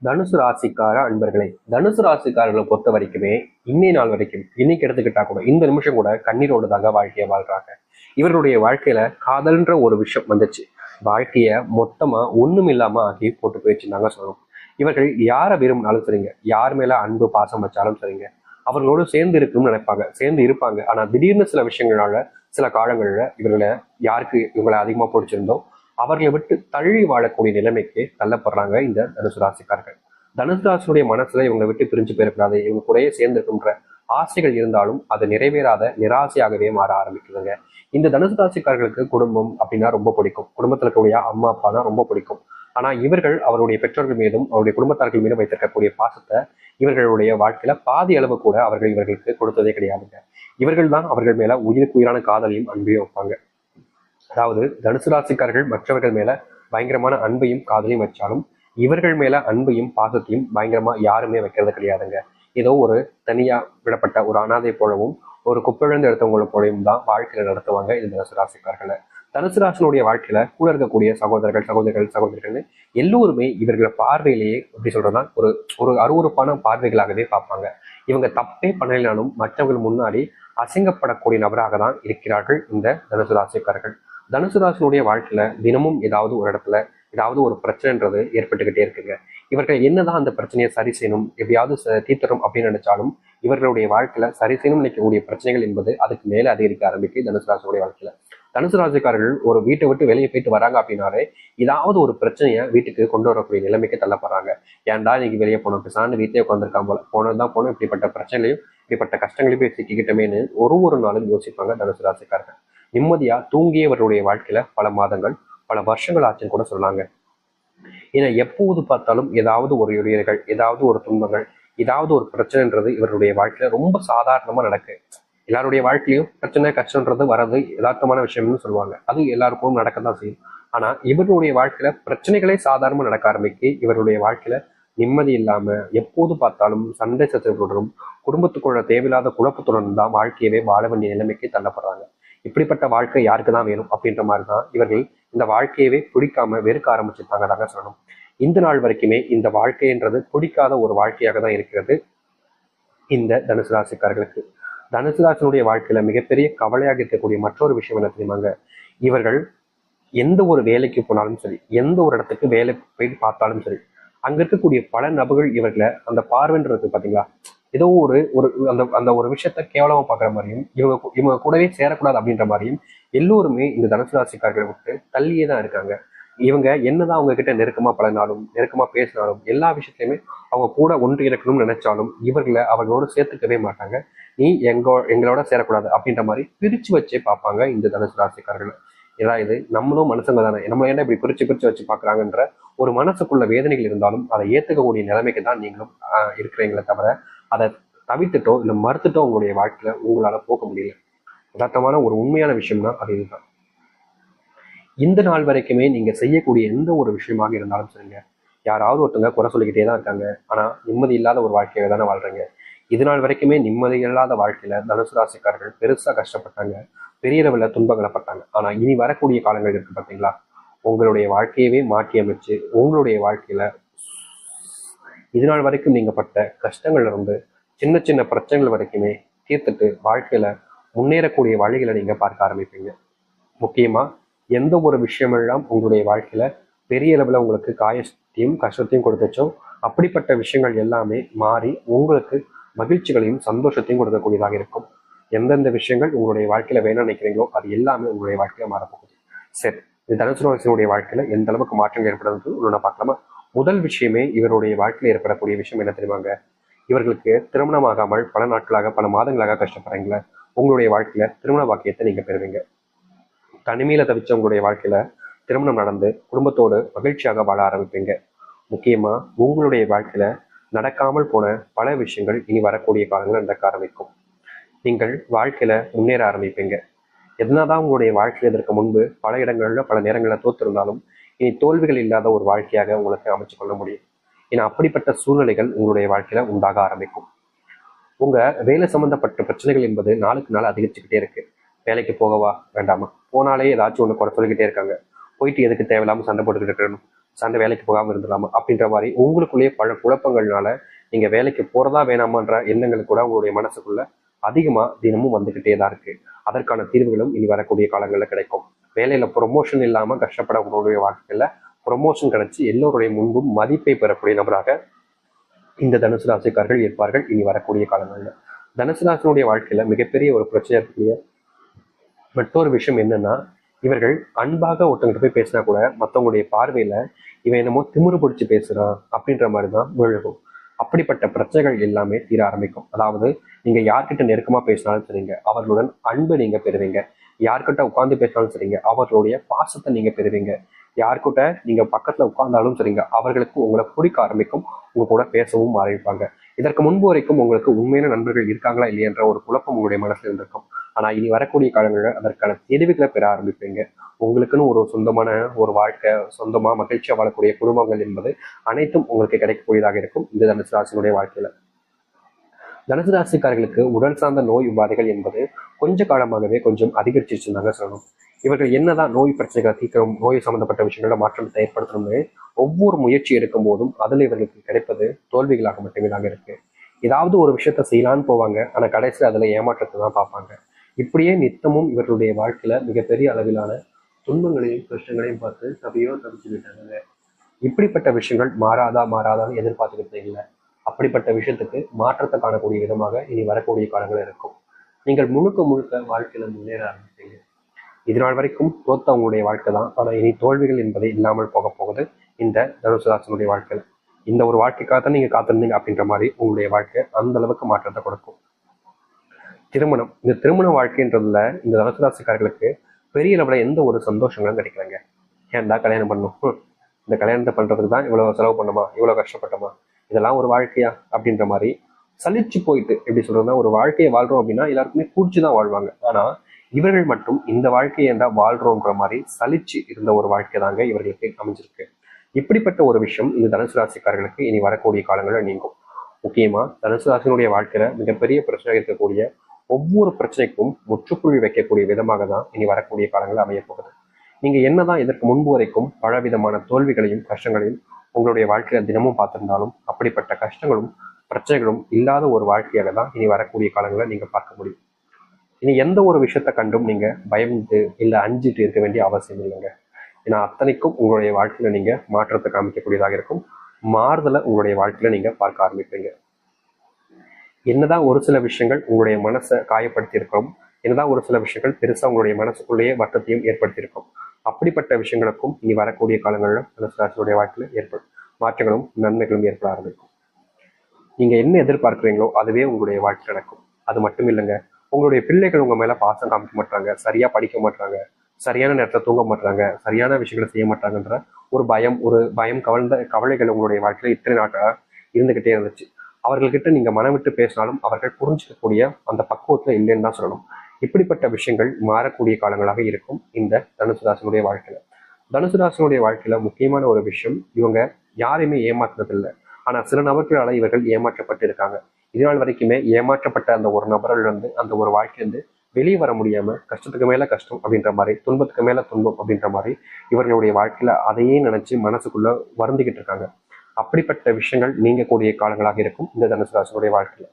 தனுசு ராசிக்கார அன்பர்களே, தனுசு ராசிக்காரர்களை பொறுத்த வரைக்குமே இன்னை நாள் வரைக்கும் இன்னைக்கு எடுத்துக்கிட்டா கூட இந்த நிமிஷம் கூட கண்ணீரோடு தாங்க வாழ்க்கையை வாழ்றாங்க. இவர்களுடைய வாழ்க்கையில காதல்ன்ற ஒரு விஷயம் வந்துச்சு, வாழ்க்கைய மொத்தமா ஒண்ணும் இல்லாம ஆக்கி போட்டு போயிடுச்சுன்னாங்க சொல்லணும். இவர்கள் யாரை விரும்பினாலும் சரிங்க, யார் மேல அன்பு பாசம் வச்சாலும் சரிங்க, அவர்களோடு சேர்ந்து இருக்கணும்னு நினைப்பாங்க, சேர்ந்து இருப்பாங்க. ஆனா திடீர்னு சில விஷயங்களால சில காலங்கள்ல இவர்களை யாருக்கு இவங்களை அதிகமா பிடிச்சிருந்தோ அவர்களை விட்டு தள்ளி வாழக்கூடிய நிலைமைக்கு தள்ளப்படுறாங்க இந்த தனுசு ராசிக்காரர்கள். தனுசு ராசியுடைய மனசுல இவங்களை விட்டு பிரிஞ்சு போயிடக்கூடாது, இவங்க கூடயே சேர்ந்திருக்கின்ற ஆசைகள் இருந்தாலும் அது நிறைவேறாத நிராசையாகவே மாற ஆரம்பிக்குதுங்க. இந்த தனுசு ராசிக்காரர்களுக்கு குடும்பம் அப்படின்னா ரொம்ப பிடிக்கும், குடும்பத்தில் இருக்கக்கூடிய அம்மா அப்பா தான் ரொம்ப பிடிக்கும். ஆனா இவர்கள் அவருடைய பெற்றோர்கள் மீதும் அவருடைய குடும்பத்தார்கள் மீதும் வைத்திருக்கக்கூடிய பாசத்தை இவர்களுடைய வாழ்க்கையில பாதி அளவு கூட அவர்கள் இவர்களுக்கு கொடுத்ததே கிடையாதுங்க. இவர்கள் தான் அவர்கள் மேல உயிருக்கு உயிரான காதலையும் அன்பையும் வைப்பாங்க. அதாவது தனுசு ராசிக்காரர்கள் மற்றவர்கள் மேல பயங்கரமான அன்பையும் காதலையும் வச்சாலும் இவர்கள் மேல அன்பையும் பாசத்தையும் பயங்கரமா யாருமே வைக்கிறது கிடையாதுங்க. ஏதோ ஒரு தனியா விடப்பட்ட ஒரு அனாதை போலவும் ஒரு குப்பிழந்து எடுத்தவங்களை போலவும் தான் வாழ்க்கையில நடத்துவாங்க இந்த தனுசு ராசிக்காரர்களை. தனுசு ராசினுடைய வாழ்க்கையில கூட இருக்கக்கூடிய சகோதரர்கள் எல்லோருமே இவர்களை பார்வையிலேயே எப்படி சொல்றதுன்னா ஒரு ஒரு அருவறுப்பான பார்வைகளாகவே பார்ப்பாங்க. இவங்க தப்பே பண்ணலைனாலும் மற்றவர்கள் முன்னாடி அசிங்கப்படக்கூடிய நபராக தான் இருக்கிறார்கள் இந்த தனுசு ராசிக்காரர்கள். தனுசு ராசினுடைய வாழ்க்கையில தினமும் ஏதாவது ஒரு இடத்துல ஏதாவது ஒரு பிரச்சனைன்றது ஏற்பட்டுக்கிட்டே இருக்குங்க. இவர்கள் என்னதான் அந்த பிரச்சனையை சரி செய்யணும், எப்படியாவது தீர்த்தரும் அப்படின்னு நினைச்சாலும் இவர்களுடைய வாழ்க்கையில சரி செய்யணும் நினைக்கக்கூடிய பிரச்சனைகள் என்பது அதுக்கு மேல அதிகரிக்க ஆரம்பிக்கு தனுசு ராசினுடைய வாழ்க்கையில. தனுசு ராசிக்காரர்கள் ஒரு வீட்டை விட்டு வெளியே போயிட்டு வராங்க அப்படின்னாலே ஏதாவது ஒரு பிரச்சனையை வீட்டுக்கு கொண்டு வரக்கூடிய நிலைமைக்கு தள்ளப்படுறாங்க. ஏன்டா இன்னைக்கு வெளியே போனோம், பேசாண்டு வீட்டிலே உட்காந்துருக்கான் போல, போனதுதான் போனோம், இப்படிப்பட்ட பிரச்சனைகளையும் இப்படிப்பட்ட கஷ்டங்களையும் போய் சிக்கிக்கிட்டமேனு ஒரு நாளும் யோசிப்பாங்க தனுசு ராசிக்காரர்கள். நிம்மதியா தூங்கியவர்களுடைய வாழ்க்கையில பல மாதங்கள் பல வருஷங்கள் ஆச்சுன்னு கூட சொன்னாங்க. ஏன்னா எப்போது பார்த்தாலும் ஏதாவது ஒரு இடையூறுகள், ஏதாவது ஒரு துன்பங்கள், ஏதாவது ஒரு பிரச்சனைன்றது இவருடைய வாழ்க்கையில ரொம்ப சாதாரணமா நடக்கு. எல்லாருடைய வாழ்க்கையிலும் பிரச்சனை கஷ்டன்றது வர்றது யதார்த்தமான விஷயம்னு சொல்லுவாங்க, அது எல்லாருக்கும் நடக்கத்தான் செய்யும். ஆனா இவருடைய வாழ்க்கையில பிரச்சனைகளே சாதாரணமா நடக்க ஆரம்பிக்கு. இவருடைய வாழ்க்கையில நிம்மதி இல்லாம எப்போது பார்த்தாலும் சண்டை சச்சரவுடன் குடும்பத்துக்குள்ள தேவையில்லாத குழப்பத்துடன் தான் வாழ்க்கையவே வாழ வேண்டிய நிலைமைக்கு தள்ளப்படுறாங்க. இப்படிப்பட்ட வாழ்க்கை யாருக்கு தான் வேணும் அப்படின்ற மாதிரி தான் இவர்கள் இந்த வாழ்க்கையவே பிடிக்காம வெறுக்க ஆரம்பிச்சிருக்காங்க தாங்க சொல்லணும். இந்த நாள் வரைக்குமே இந்த வாழ்க்கைன்றது பிடிக்காத ஒரு வாழ்க்கையாக தான் இருக்கிறது இந்த தனுசு ராசிக்காரர்களுக்கு. தனுசு ராசினுடைய வாழ்க்கையில மிகப்பெரிய கவலையாக இருக்கக்கூடிய மற்றொரு விஷயம் என்ன தெரியுமாங்க, இவர்கள் எந்த ஒரு வேலைக்கு போனாலும் சரி, எந்த ஒரு இடத்துக்கு வேலை போயிட்டு பார்த்தாலும் சரி, அங்க இருக்கக்கூடிய பல நபர்கள் இவர்களை அந்த பார்வைன்றது பாத்தீங்களா, ஏதோ ஒரு ஒரு அந்த அந்த ஒரு விஷயத்த கேவலமா பாக்குற மாதிரியும் இவங்க கூடவே சேரக்கூடாது அப்படின்ற மாதிரியும் எல்லோருமே இந்த தனுசு ராசிக்காரர்களை விட்டு தள்ளியே தான் இருக்காங்க. இவங்க என்னதான் அவங்க கிட்ட நெருக்கமா பழகினாலும் நெருக்கமா பேசினாலும் எல்லா விஷயத்தையுமே அவங்க கூட ஒன்று இருக்கணும்னு நினைச்சாலும் இவர்களை அவர்களோட சேர்த்துக்கவே மாட்டாங்க. நீ எங்களோட சேரக்கூடாது அப்படின்ற மாதிரி பிரிச்சு வச்சே பார்ப்பாங்க இந்த தனுசு ராசிக்காரர்களை. ஏதா இது நம்மளும் மனுஷங்க தானே, நம்ம என்ன இப்படி பிரிச்சு பிரிச்சு வச்சு பாக்குறாங்கன்ற ஒரு மனசுக்குள்ள வேதனைகள் இருந்தாலும் அதை ஏத்துக்கக்கூடிய நிலைமைக்கு தான் நீங்களும் இருக்கிறீங்களே தவிர அதை தவிர்த்துட்டோ இல்லை மறுத்துட்டோ உங்களுடைய வாழ்க்கையில உங்களால போக முடியல. யதார்த்தமான ஒரு உண்மையான விஷயம்னா அது இதுதான். இந்த நாள் வரைக்குமே நீங்க செய்யக்கூடிய எந்த ஒரு விஷயமாக இருந்தாலும் சரிங்க, யாராவது ஒருத்தங்க குறை சொல்லிக்கிட்டே தான் இருக்காங்க. ஆனா நிம்மதி இல்லாத ஒரு வாழ்க்கையை தானே வாழ்றீங்க. இது நாள் வரைக்குமே நிம்மதி இல்லாத வாழ்க்கையில தனுசு ராசிக்காரர்கள் பெருசா கஷ்டப்பட்டாங்க, பெரிய அளவில் துன்பங்களை பட்டாங்க. ஆனா இனி வரக்கூடிய காலங்கள் இருக்கு பார்த்தீங்களா, உங்களுடைய வாழ்க்கையவே மாற்றி அமைச்சு உங்களுடைய வாழ்க்கையில இது நாள் வரைக்கும் நீங்க பட்ட கஷ்டங்கள்ல இருந்து சின்ன சின்ன பிரச்சனைகள் வரைக்குமே தீர்த்துட்டு வாழ்க்கையில முன்னேறக்கூடிய வழிகளை நீங்க பார்க்க ஆரம்பிப்பீங்க. முக்கியமா எந்த ஒரு விஷயமெல்லாம் உங்களுடைய வாழ்க்கையில பெரிய அளவுல உங்களுக்கு காயத்தையும் கஷ்டத்தையும் கொடுத்துச்சோ அப்படிப்பட்ட விஷயங்கள் எல்லாமே மாறி உங்களுக்கு மகிழ்ச்சிகளையும் சந்தோஷத்தையும் கொடுக்கக்கூடியதாக இருக்கும். எந்தெந்த விஷயங்கள் உங்களுடைய வாழ்க்கையில வேணும்னு நினைக்கிறீங்களோ அது எல்லாமே உங்களுடைய வாழ்க்கையில மாறப்போகுது. சரி, இந்த தனுசு ராசியினுடைய வாழ்க்கையில எந்த அளவுக்கு மாற்றம் ஏற்படுறது ஒன்று பார்க்கலாமா? முதல் விஷயமே இவருடைய வாழ்க்கையில் ஏற்படக்கூடிய விஷயம் என்ன தெரியுமாங்க, இவர்களுக்கு திருமணமாகாமல் பல நாட்களாக பல மாதங்களாக கஷ்டப்படுறீங்களா, உங்களுடைய வாழ்க்கையில திருமண பாக்கியத்தை நீங்க பெறுவீங்க. தனிமையில தவிச்ச உங்களுடைய வாழ்க்கையில திருமணம் நடந்து குடும்பத்தோடு மகிழ்ச்சியாக வாழ ஆரம்பிப்பீங்க. முக்கியமா உங்களுடைய வாழ்க்கையில நடக்காமல் போன பல விஷயங்கள் இனி வரக்கூடிய காலங்கள் நடக்க ஆரம்பிக்கும். நீங்கள் வாழ்க்கையில முன்னேற ஆரம்பிப்பீங்க. எதனாதான் உங்களுடைய வாழ்க்கையில் இதற்கு முன்பு பல இடங்கள்ல பல நேரங்களில் தோற்றிருந்தாலும் இனி தோல்விகள் இல்லாத ஒரு வாழ்க்கையாக உங்களுக்கு அமைச்சு கொள்ள முடியும். ஏன்னா அப்படிப்பட்ட சூழ்நிலைகள் உங்களுடைய வாழ்க்கையில உண்டாக ஆரம்பிக்கும். உங்க வேலை சம்பந்தப்பட்ட பிரச்சனைகள் என்பது நாளுக்கு நாள் அதிகரிச்சுக்கிட்டே இருக்கு. வேலைக்கு போகவா வேண்டாமா, போனாலே ஏதாச்சும் ஒன்று குறை சொல்லிக்கிட்டே இருக்காங்க, போயிட்டு எதுக்கு தேவையில்லாம சண்டை போட்டுக்கிட்டு இருக்கணும், சண்டை வேலைக்கு போகாமல் இருந்துடலாமா அப்படின்ற மாதிரி உங்களுக்குள்ளேயே பல குழப்பங்கள்னால நீங்க வேலைக்கு போறதா வேணாமான்ற எண்ணங்கள் கூட உங்களுடைய மனசுக்குள்ள அதிகமா தினமும் வந்துகிட்டே தான் இருக்கு. அதற்கான தீர்வுகளும் இனி வரக்கூடிய காலங்களில் கிடைக்கும். வேலையில ப்ரொமோஷன் இல்லாம கஷ்டப்படக்கூடிய வாழ்க்கையில ப்ரொமோஷன் கிடைச்சி எல்லோருடைய முன்பும் மதிப்பை பெறக்கூடிய நபராக இந்த தனுசு ராசிக்காரர்கள் இருப்பார்கள் இனி வரக்கூடிய காலங்களில். தனுசு ராசினுடைய வாழ்க்கையில மிகப்பெரிய ஒரு பிரச்சனை இருக்கக்கூடிய மற்றொரு விஷயம் என்னன்னா, இவர்கள் அன்பாக ஒருத்தவங்கிட்ட போய் பேசினா கூட மற்றவங்களுடைய பார்வையில இவன் என்னமோ திமிரு பிடிச்சி பேசுறான் அப்படின்ற மாதிரி தான் விழுகும். அப்படிப்பட்ட பிரச்சனைகள் எல்லாமே தீர ஆரம்பிக்கும். அதாவது நீங்க யார்கிட்ட நெருக்கமா பேசினாலும் சரிங்க, அவர்களுடன் அன்பு நீங்க பெறுவீங்க. யார்கிட்ட உட்கார்ந்து பேசினாலும் சரிங்க, அவர்களுடைய பாசத்தை நீங்க பெறுவீங்க. யார்கிட்ட நீங்க பக்கத்துல உட்கார்ந்தாலும் சரிங்க, அவர்களுக்கு உங்களை பிடிக்க ஆரம்பிக்கும், உங்க கூட பேசவும் ஆரம்பிப்பாங்க. இதற்கு முன்பு வரைக்கும் உங்களுக்கு உண்மையான நண்பர்கள் இருக்காங்களா இல்லையன்ற ஒரு குழப்பம் உங்களுடைய மனசுல இருந்திருக்கும். ஆனா இனி வரக்கூடிய காலங்களில் அதற்கான தெரிவுகளை பெற ஆரம்பிப்பீங்க. உங்களுக்குன்னு ஒரு சொந்தமான ஒரு வாழ்க்கை, சொந்தமா மகிழ்ச்சியா வாழக்கூடிய குடும்பங்கள் என்பது அனைத்தும் உங்களுக்கு கிடைக்கக்கூடியதாக இருக்கும் இந்த தனுசு ராசியினுடைய வாழ்க்கையில. தனுசு ராசிக்காரர்களுக்கு உடல் சார்ந்த நோய் உபாதைகள் என்பது கொஞ்ச காலமாகவே கொஞ்சம் அதிகரிச்சிருச்சுனாங்க சொல்லணும். இவர்கள் என்னதான் நோய் பிரச்சனைகளை தீர்க்கணும், நோய் சம்பந்தப்பட்ட விஷயங்கள மாற்றத்தை ஏற்படுத்தணும்னு ஒவ்வொரு முயற்சி எடுக்கும் போதும் அதில் இவர்களுக்கு கிடைப்பது தோல்விகளாக மட்டுமே தாங்க இருக்கு. ஏதாவது ஒரு விஷயத்த செய்யலான்னு போவாங்க, ஆனா கடைசியில் அதுல ஏமாற்றத்தை தான் பார்ப்பாங்க. இப்படியே நித்தமும் இவர்களுடைய வாழ்க்கையில மிகப்பெரிய அளவிலான துன்பங்களையும் கஷ்டங்களையும் பார்த்து தவியோ தவிச்சு விட்டாங்க. இப்படிப்பட்ட விஷயங்கள் மாறாதான்னு எதிர்பார்த்துக்கிட்டே இல்லை. அப்படிப்பட்ட விஷயத்துக்கு மாற்றத்தை காணக்கூடிய விதமாக இனி வரக்கூடிய காலங்கள் இருக்கும். நீங்கள் முழுக்க முழுக்க வாழ்க்கையில முன்னேற ஆரம்பிப்பீங்க. இது நாள் வரைக்கும் தோத்த உங்களுடைய வாழ்க்கை தான், ஆனா இனி தோல்விகள் என்பதை இல்லாமல் போக போகுது இந்த தனுசு ராசினுடைய வாழ்க்கையில. இந்த ஒரு வாழ்க்கைக்காகத்தான் நீங்க காத்திருந்தீங்க அப்படின்ற மாதிரி உங்களுடைய வாழ்க்கை அந்த அளவுக்கு மாற்றத்தை கொடுக்கும். திருமணம், இந்த திருமண வாழ்க்கைன்றதுல இந்த தனுசு ராசிக்காரர்களுக்கு பெரிய அளவுல எந்த ஒரு சந்தோஷங்களும் கிடைக்கலங்க. ஏன்டா கல்யாணம் பண்ணும், இந்த கல்யாணத்தை பண்றதுக்கு தான் இவ்வளவு செலவு பண்ணுமா, இவ்வளவு கஷ்டப்பட்டோமா, இதெல்லாம் ஒரு வாழ்க்கையா அப்படின்ற மாதிரி சலிச்சு போயிட்டு, எப்படி சொல்றதுன்னா, ஒரு வாழ்க்கையை வாழ்றோம் அப்படின்னா எல்லாருக்குமே பிடிச்சுதான் வாழ்வாங்க. ஆனா இவர்கள் மட்டும் இந்த வாழ்க்கையை ஏண்டா வாழ்றோன்ற மாதிரி சலிச்சு இருந்த ஒரு வாழ்க்கை தாங்க இவர்களுக்கு அமைஞ்சிருக்கு. இப்படிப்பட்ட ஒரு விஷயம் இந்த தனுசு ராசிக்காரர்களுக்கு இனி வரக்கூடிய காலங்களில் நீங்கும். முக்கியமா தனுசு ராசினுடைய வாழ்க்கையில மிகப்பெரிய பிரச்சனை இருக்கக்கூடிய ஒவ்வொரு பிரச்சனைக்கும் முற்றுப்புள்ளி வைக்கக்கூடிய விதமாக தான் இனி வரக்கூடிய காலங்கள் அமைய போகுது. நீங்க என்னதான் இதற்கு முன்பு வரைக்கும் பல விதமான தோல்விகளையும் கஷ்டங்களையும் உங்களுடைய வாழ்க்கையில தினமும் பார்த்திருந்தாலும் அப்படிப்பட்ட கஷ்டங்களும் பிரச்சனைகளும் இல்லாத ஒரு வாழ்க்கையாக தான் இனி வரக்கூடிய காலங்களை நீங்க பார்க்க முடியும். இனி எந்த ஒரு விஷயத்த கண்டும் நீங்க பயந்து இல்லை அஞ்சிட்டு இருக்க வேண்டிய அவசியம் இல்லைங்க. ஏன்னா அத்தனைக்கும் உங்களுடைய வாழ்க்கையில நீங்க மாற்றத்தை காமிக்கக்கூடியதாக இருக்கும். மாறுதலை உங்களுடைய வாழ்க்கையில நீங்க பார்க்க ஆரம்பிப்பீங்க. என்னதான் ஒரு சில விஷயங்கள் உங்களுடைய மனசை காயப்படுத்தி இருக்கும், என்னதான் ஒரு சில விஷயங்கள் பெருசா உங்களுடைய மனசுக்குள்ளேயே வருத்தத்தையும் ஏற்படுத்தியிருக்கும், அப்படிப்பட்ட விஷயங்களுக்கும் இனி வரக்கூடிய காலங்களில் தனுசு ராசியுடைய வாழ்க்கையில ஏற்படும் மாற்றங்களும் நன்மைகளும் ஏற்பட ஆரம்பிக்கும். நீங்க என்ன எதிர்பார்க்குறீங்களோ அதுவே உங்களுடைய வாழ்க்கை நடக்கும். அது மட்டும் இல்லைங்க, உங்களுடைய பிள்ளைகள் உங்க மேல பாசம் காமிக்க மாட்டாங்க, சரியா படிக்க மாட்டாங்க, சரியான நேரத்தில் தூங்க மாட்டாங்க, சரியான விஷயங்களை செய்ய மாட்டாங்கன்ற ஒரு பயம் கவர்ந்த கவலைகள் உங்களுடைய வாழ்க்கையில இத்தனை நாட்களா இருந்துகிட்டே இருந்துச்சு. அவர்கள்கிட்ட நீங்க மனம் விட்டு பேசினாலும் அவர்கள் புரிஞ்சிக்கக்கூடிய அந்த பக்குவத்துல இல்லைன்னு தான் சொல்லணும். இப்படிப்பட்ட விஷயங்கள் மாறக்கூடிய காலங்களாக இருக்கும் இந்த தனுசு ராசினுடைய வாழ்க்கையில. தனுசு ராசினுடைய வாழ்க்கையில முக்கியமான ஒரு விஷயம், இவங்க யாரையுமே ஏமாத்துறதில்லை. ஆனா சில நபர்களால இவர்கள் ஏமாற்றப்பட்டு இருக்காங்க. இதனால் வரைக்குமே ஏமாற்றப்பட்ட அந்த ஒரு நபரிலிருந்து அந்த ஒரு வாழ்க்கையிலிருந்து வெளியே வர முடியாம கஷ்டத்துக்கு மேல கஷ்டம் அப்படின்ற மாதிரி, துன்பத்துக்கு மேல துன்பம் அப்படின்ற மாதிரி இவர்களுடைய வாழ்க்கையில அதையே நினைச்சு மனசுக்குள்ள வருந்திக்கிட்டு இருக்காங்க. அப்படிப்பட்ட விஷயங்கள் நீங்கக்கூடிய காலங்களாக இருக்கும் இந்த தனுசு ராசினுடைய வாழ்க்கையில.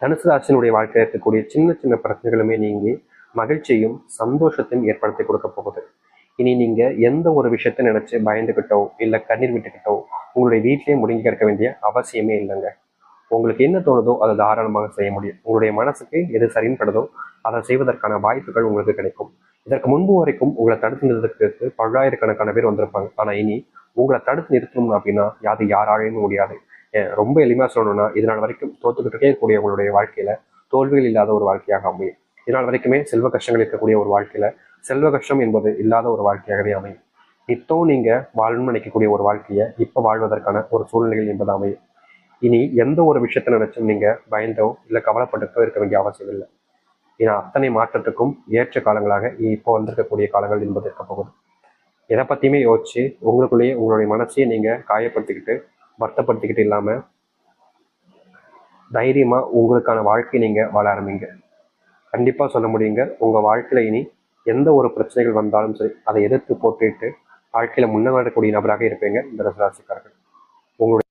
தனுசு ராசினுடைய வாழ்க்கையில் இருக்கக்கூடிய சின்ன சின்ன பிரச்சனைகளுமே நீங்கி மகிழ்ச்சியும் சந்தோஷத்தையும் ஏற்படுத்தி கொடுக்க போகுது. இனி நீங்க எந்த ஒரு விஷயத்த நினைச்சு பயந்துகிட்டோ இல்ல கண்ணீர் விட்டுக்கிட்டோ உங்களுடைய வீட்டிலேயே முடங்கி கிடக்க வேண்டிய அவசியமே இல்லைங்க. உங்களுக்கு என்ன தோணுதோ அதை தாராளமாக செய்ய முடியும். உங்களுடைய மனசுக்கு எது சரின்னு படுதோ அதை செய்வதற்கான வாய்ப்புகள் உங்களுக்கு கிடைக்கும். இதற்கு முன்பு வரைக்கும் உங்களை தடுத்து நிறுத்துறதுக்கு பல்லாயிரக்கணக்கான பேர் வந்திருப்பாங்க. ஆனா இனி உங்களை தடுத்து நிறுத்தணும் அப்படின்னா அது யாராலையும் முடியாது. ரொம்ப எளிமையா சொல்லணும்னா, இதனால் வரைக்கும் தோத்துக்கிட்டே இருக்கக்கூடிய உங்களுடைய வாழ்க்கையில தோல்விகள் இல்லாத ஒரு வாழ்க்கையாக அமையும். இதனால் வரைக்குமே செல்வ கஷ்டங்கள் இருக்கக்கூடிய ஒரு வாழ்க்கையில செல்வ கஷ்டம் என்பது இல்லாத ஒரு வாழ்க்கையாகவே அமையும். நித்தம் நீங்க வாழணும்னு நினைக்கக்கூடிய ஒரு வாழ்க்கையை இப்ப வாழ்வதற்கான ஒரு சூழ்நிலைகள் என்பது அமையும். இனி எந்த ஒரு விஷயத்த நினைச்சும் நீங்க பயந்தோ இல்லை கவலைப்பட்டுட்டோ இருக்க வேண்டிய அவசியம் இல்லை. ஏன்னா அத்தனை மாற்றத்துக்கும் ஏற்ற காலங்களாக இப்போ வந்திருக்கக்கூடிய காலங்கள் என்பது இருக்க போகுது. எதை பத்தியுமே யோசிச்சு உங்களுக்குள்ளேயே உங்களுடைய மனசையே நீங்க காயப்படுத்திக்கிட்டு வருத்தப்படுத்திக்கிட்டு இல்லாம தைரியமா உங்களுக்கான வாழ்க்கையை நீங்க வாழ ஆரம்பிங்க. கண்டிப்பா சொல்ல முடியுங்க, உங்க வாழ்க்கையில இனி எந்த ஒரு பிரச்சனைகள் வந்தாலும் சரி அதை எதிர்த்து போட்டுட்டு வாழ்க்கையில முன்னேறக்கூடிய நபராக இருப்பீங்க இந்த தனுசு ராசிக்காரர்கள். உங்களுடைய